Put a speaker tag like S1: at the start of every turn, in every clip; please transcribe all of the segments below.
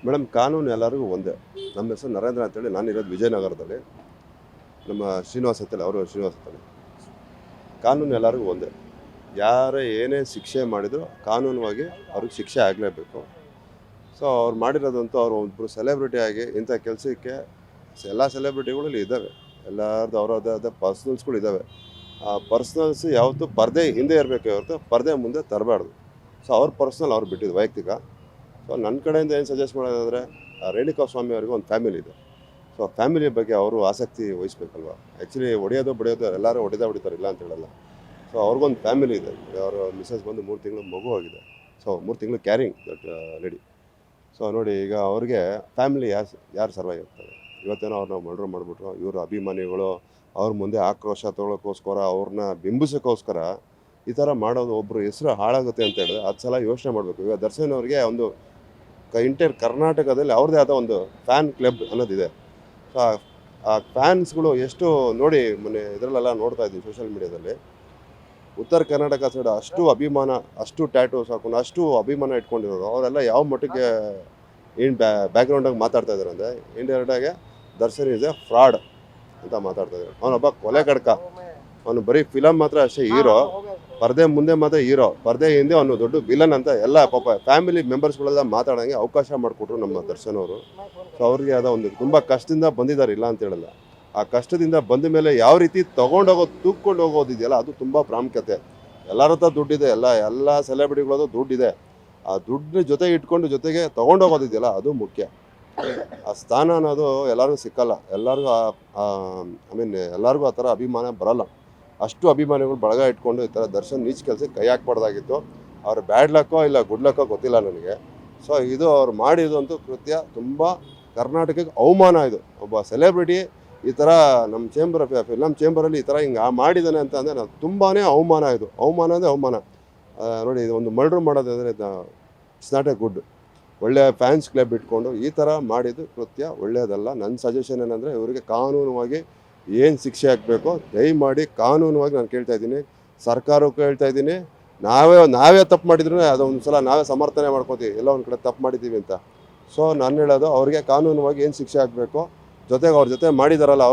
S1: Madam, ಕಾನೂನು ಎಲ್ಲರಿಗೂ ಒಂದೇ. ನಮ್ಮ ಹೆಸರು ನರೇಂದ್ರ ಅಂತೇಳಿ, ನಾನಿರೋದು ವಿಜಯನಗರದಲ್ಲಿ. ನಮ್ಮ ಶ್ರೀನಿವಾಸ್ ಅಂತೇಳಿ, ಅವರು ಶ್ರೀನಿವಾಸ್ ಅಂತೇಳಿ. ಕಾನೂನು ಎಲ್ಲರಿಗೂ ಒಂದೇ. ಯಾರೇ ಏನೇ ಶಿಕ್ಷೆ ಮಾಡಿದ್ರು ಕಾನೂನುವಾಗಿ ಅವ್ರಿಗೆ ಶಿಕ್ಷೆ ಆಗಲೇಬೇಕು. ಸೊ ಅವ್ರು ಮಾಡಿರೋದಂತೂ ಅವರು ಒಬ್ಬರು ಸೆಲೆಬ್ರಿಟಿ ಆಗಿ ಇಂಥ ಕೆಲಸಕ್ಕೆ ಎಲ್ಲ ಸೆಲೆಬ್ರಿಟಿಗಳಲ್ಲಿ ಇದ್ದಾವೆ. ಎಲ್ಲರದ್ದು ಅವರದ್ದಾದ ಪರ್ಸ್ನಲ್ಸ್ಗಳು ಇದ್ದಾವೆ. ಆ ಪರ್ಸ್ನಲ್ಸ್ ಯಾವತ್ತೂ ಪರದೆ ಹಿಂದೆ ಇರಬೇಕು, ಹೊರತು ಪರದೆ ಮುಂದೆ ತರಬಾರ್ದು. ಸೊ ಅವ್ರ ಪರ್ಸ್ನಲ್ ಅವ್ರು ಬಿಟ್ಟಿದ್ದು ವೈಯಕ್ತಿಕ. ಸೊ ನನ್ನ ಕಡೆಯಿಂದ ಏನು ಸಜೆಸ್ಟ್ ಮಾಡೋದಂದರೆ, ರೇಣುಕಾ ಸ್ವಾಮಿ ಅವ್ರಿಗೆ ಒಂದು ಫ್ಯಾಮಿಲಿ ಇದೆ. ಸೊ ಆ ಫ್ಯಾಮಿಲಿ ಬಗ್ಗೆ ಅವರು ಆಸಕ್ತಿ ವಹಿಸ್ಬೇಕಲ್ವ. ಆ್ಯಕ್ಚುಲಿ ಹೊಡೆಯೋದು ಬಡಿಯೋದು ಎಲ್ಲರೂ ಹೊಡಿತಾರೆ, ಇಲ್ಲ ಅಂತ ಹೇಳಲ್ಲ. ಸೊ ಅವ್ರಿಗೊಂದು ಫ್ಯಾಮಿಲಿ ಇದೆ. ಅವರ ಮಿಸಸ್ ಬಂದು 3 ತಿಂಗಳು ಮಗು ಆಗಿದೆ. ಸೊ 3 ತಿಂಗಳು ಕ್ಯಾರಿಂಗ್ ದಟ್ ಲೇಡಿ. ಸೊ ನೋಡಿ, ಈಗ ಅವ್ರಿಗೆ ಫ್ಯಾಮಿಲಿ ಯಾರು ಸರ್ವೈವ್ ಆಗ್ತಾರೆ? ಇವತ್ತೇನೋ ಅವ್ರನ್ನ ಮರ್ಡರ್ ಮಾಡಿಬಿಟ್ರು. ಇವರು ಅಭಿಮಾನಿಗಳು ಅವ್ರ ಮುಂದೆ ಆಕ್ರೋಶ ತೊಗೊಳಕ್ಕೋಸ್ಕರ, ಅವ್ರನ್ನ ಬಿಂಬಿಸೋಕ್ಕೋಸ್ಕರ ಈ ಥರ ಮಾಡೋದು. ಒಬ್ಬರು ಹೆಸರು ಹಾಳಾಗುತ್ತೆ ಅಂತ ಹೇಳಿದ್ರೆ 10 ಸಲ ಯೋಚನೆ ಮಾಡಬೇಕು. ಈಗ ದರ್ಶನ್ ಅವ್ರಿಗೆ ಒಂದು ಇಂಟರ್ ಕರ್ನಾಟಕದಲ್ಲಿ ಅವ್ರದ್ದೇ ಆದ ಒಂದು ಫ್ಯಾನ್ ಕ್ಲಬ್ ಅನ್ನೋದಿದೆ. ಸೊ ಆ ಫ್ಯಾನ್ಸ್ಗಳು ಎಷ್ಟು ನೋಡಿ, ಮೊನ್ನೆ ಇದರಲ್ಲೆಲ್ಲ ನೋಡ್ತಾ ಇದ್ದೀವಿ ಸೋಷಿಯಲ್ ಮೀಡಿಯಾದಲ್ಲಿ. ಉತ್ತರ ಕರ್ನಾಟಕ ಸೈಡ್ ಅಷ್ಟು ಅಭಿಮಾನ, ಅಷ್ಟು ಟ್ಯಾಟೂಸ್ ಹಾಕೊಂಡು ಅಷ್ಟು ಅಭಿಮಾನ ಇಟ್ಕೊಂಡಿರೋರು ಅವರೆಲ್ಲ ಯಾವ ಮಟ್ಟಿಗೆ ಏನು ಬ್ಯಾಕ್ಗ್ರೌಂಡಾಗಿ ಮಾತಾಡ್ತಾ ಇದ್ದಾರೆ ಅಂದರೆ, ಇಂಡೈರೆಕ್ಟಾಗಿ ದರ್ಶನ್ ಈಸ್ ಎ ಫ್ರಾಡ್ ಅಂತ ಮಾತಾಡ್ತಾ ಇದ್ದಾರೆ. ಅವನೊಬ್ಬ ಕೊಲೆ ಕಡ್ಕ. ಅವನು ಬರೀ ಫಿಲಮ್ ಮಾತ್ರ ಅಷ್ಟೇ ಹೀರೋ, ಪರದೆ ಮುಂದೆ ಮಾತ್ರ ಹೀರೋ, ಪರದೆ ಹಿಂದೆ ಅವನು ದೊಡ್ಡ ವಿಲನ್ ಅಂತ ಎಲ್ಲ ಪಾಪ ಫ್ಯಾಮಿಲಿ ಮೆಂಬರ್ಸ್ಗಳೆಲ್ಲ ಮಾತಾಡೋಂಗೆ ಅವಕಾಶ ಮಾಡಿಕೊಟ್ರು ನಮ್ಮ ದರ್ಶನ್ ಅವರು. ಸೊ ಅವ್ರಿಗೆ ಅದ ಒಂದು ತುಂಬ ಕಷ್ಟದಿಂದ ಬಂದಿದ್ದಾರೆ, ಇಲ್ಲ ಅಂತ ಹೇಳಲ್ಲ. ಆ ಕಷ್ಟದಿಂದ ಬಂದ ಮೇಲೆ ಯಾವ ರೀತಿ ತೂಕೊಂಡು ಹೋಗೋದಿದೆಯಲ್ಲ, ಅದು ತುಂಬ ಪ್ರಾಮುಖ್ಯತೆ. ಎಲ್ಲರ ಹತ್ರ ದುಡ್ಡಿದೆ, ಎಲ್ಲ ಸೆಲೆಬ್ರಿಟಿಗಳದ್ದು ದುಡ್ಡಿದೆ. ಆ ದುಡ್ಡು ಜೊತೆಗೆ ಇಟ್ಕೊಂಡು ಜೊತೆಗೆ ತೊಗೊಂಡೋಗೋದಿದೆಯಲ್ಲ, ಅದು ಮುಖ್ಯ. ಆ ಸ್ಥಾನ ಅನ್ನೋದು ಎಲ್ಲರಿಗೂ ಸಿಕ್ಕಲ್ಲ. ಎಲ್ಲರಿಗೂ ಎಲ್ಲರಿಗೂ ಆ ಥರ ಅಭಿಮಾನ ಬರಲ್ಲ. ಅಷ್ಟು ಅಭಿಮಾನಿಗಳು ಬಳಗ ಇಟ್ಕೊಂಡು ಈ ಥರ ದರ್ಶನ್ ನೀಚ್ ಕೆಲಸಕ್ಕೆ ಕೈ ಹಾಕ್ಬಾರ್ದಾಗಿತ್ತು. ಅವ್ರು ಬ್ಯಾಡ್ ಲಕ್ಕೋ ಇಲ್ಲ ಗುಡ್ ಲಕ್ಕೋ ಗೊತ್ತಿಲ್ಲ ನನಗೆ. ಸೊ ಇದು ಅವ್ರು ಮಾಡಿದಂತೂ ಕೃತ್ಯ ತುಂಬ ಕರ್ನಾಟಕಕ್ಕೆ ಅವಮಾನ. ಇದು ಒಬ್ಬ ಸೆಲೆಬ್ರಿಟಿ ಈ ಥರ ನಮ್ಮ ಫಿಲಮ್ ಚೇಂಬರಲ್ಲಿ ಈ ಥರ ಹಿಂಗೆ ಮಾಡಿದ್ದಾನೆ ಅಂತ ಅಂದರೆ ನಾನು ತುಂಬಾ ಅವಮಾನ. ಇದು ಅವಮಾನ ಅಂದರೆ ಅವಮಾನ. ನೋಡಿ, ಇದು ಒಂದು ಮರ್ಡ್ರ್ ಮಾಡೋದಂದರೆ ಇಟ್ಸ್ ನಾಟ್ ಎ ಗುಡ್. ಒಳ್ಳೆಯ ಫ್ಯಾನ್ಸ್ ಕ್ಲಬ್ ಇಟ್ಕೊಂಡು ಈ ಥರ ಮಾಡಿದ್ದು ಕೃತ್ಯ ಒಳ್ಳೆಯದಲ್ಲ. ನನ್ನ ಸಜೆಷನ್ ಏನಂದರೆ, ಇವರಿಗೆ ಕಾನೂನುವಾಗಿ ಏನು ಶಿಕ್ಷೆ ಹಾಕಬೇಕೋ ದಯಮಾಡಿ ಕಾನೂನುವಾಗಿ ನಾನು ಕೇಳ್ತಾ ಇದ್ದೀನಿ. ಸರ್ಕಾರಕ್ಕೂ ಹೇಳ್ತಾ ಇದ್ದೀನಿ. ನಾವೇ ತಪ್ಪು ಮಾಡಿದ್ರು ಅದೊಂದು ಸಲ ನಾವೇ ಸಮರ್ಥನೆ ಮಾಡ್ಕೊತೀವಿ, ಎಲ್ಲ ಒಂದು ಕಡೆ ತಪ್ಪು ಮಾಡಿದ್ದೀವಿ ಅಂತ. ಸೊ ನಾನು ಹೇಳೋದು, ಅವ್ರಿಗೆ ಕಾನೂನುವಾಗಿ ಏನು ಶಿಕ್ಷೆ ಆಗಬೇಕು, ಜೊತೆಗೆ ಅವ್ರ ಜೊತೆ ಮಾಡಿದಾರಲ್ಲ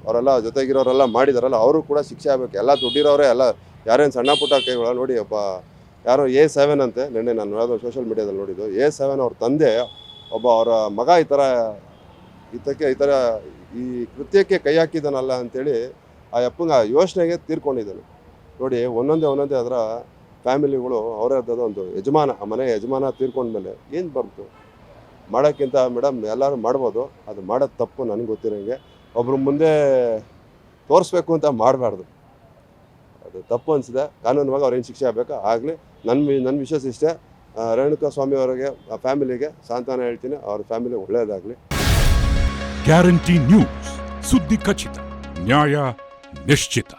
S1: ಅವರೆಲ್ಲ ಜೊತೆಗಿರೋರೆಲ್ಲ ಮಾಡಿದಾರಲ್ಲ, ಅವರು ಕೂಡ ಶಿಕ್ಷೆ ಆಗಬೇಕು. ಎಲ್ಲ ದುಡ್ಡಿರೋರೇ, ಎಲ್ಲ ಯಾರೇನು ಸಣ್ಣ ಪುಟ್ಟ ಕೈಗಳ. ನೋಡಿ, ಒಬ್ಬ ಯಾರೋ A7 ಅಂತೆ, ನೆನ್ನೆ ನಾನು ಯಾವುದೋ ಸೋಷಿಯಲ್ ಮೀಡಿಯಾದಲ್ಲಿ ನೋಡಿದ್ದು. A7 ಅವ್ರ ತಂದೆ ಒಬ್ಬ, ಅವರ ಮಗ ಈ ಥರ ಈ ಕೃತ್ಯಕ್ಕೆ ಕೈ ಹಾಕಿದ್ದಾನಲ್ಲ ಅಂಥೇಳಿ ಆ ಅಪ್ಪಂಗೆ ಆ ಯೋಚನೆಗೆ ತೀರ್ಕೊಂಡಿದ್ದಾನೆ. ನೋಡಿ, ಒಂದೊಂದೇ ಅದರ ಫ್ಯಾಮಿಲಿಗಳು ಅವರದ್ದು ಒಂದು ಯಜಮಾನ, ಆ ಮನೆ ಯಜಮಾನ ತೀರ್ಕೊಂಡ್ಮೇಲೆ ಏನು ಬಂತು ಮಾಡೋಕ್ಕಿಂತ ಮೇಡಮ್ ಎಲ್ಲರೂ ಮಾಡ್ಬೋದು. ಅದು ಮಾಡೋದು ತಪ್ಪು. ನನಗೆ ಗೊತ್ತಿರೋಂಗೆ ಒಬ್ಬರು ಮುಂದೆ ತೋರಿಸ್ಬೇಕು ಅಂತ ಮಾಡಬಾರ್ದು. ಅದು ತಪ್ಪು ಅನಿಸಿದೆ. ಕಾನೂನುವಾಗಿ ಅವ್ರೇನು ಶಿಕ್ಷೆ ಆಗಬೇಕು ಆಗಲಿ. ನನ್ನ ವಿಶ್ವಾಸ ಇಷ್ಟೇ. ರೇಣುಕಾ ಸ್ವಾಮಿ ಅವರಿಗೆ, ಆ ಫ್ಯಾಮಿಲಿಗೆ ಸಾಂತ್ವನ ಹೇಳ್ತೀನಿ. ಅವ್ರ ಫ್ಯಾಮಿಲಿ ಒಳ್ಳೆಯದಾಗಲಿ.
S2: ಗ್ಯಾರಂಟಿ ನ್ಯೂಸ್, ಸುದ್ದಿ ಖಚಿತ, ನ್ಯಾಯ ನಿಶ್ಚಿತ.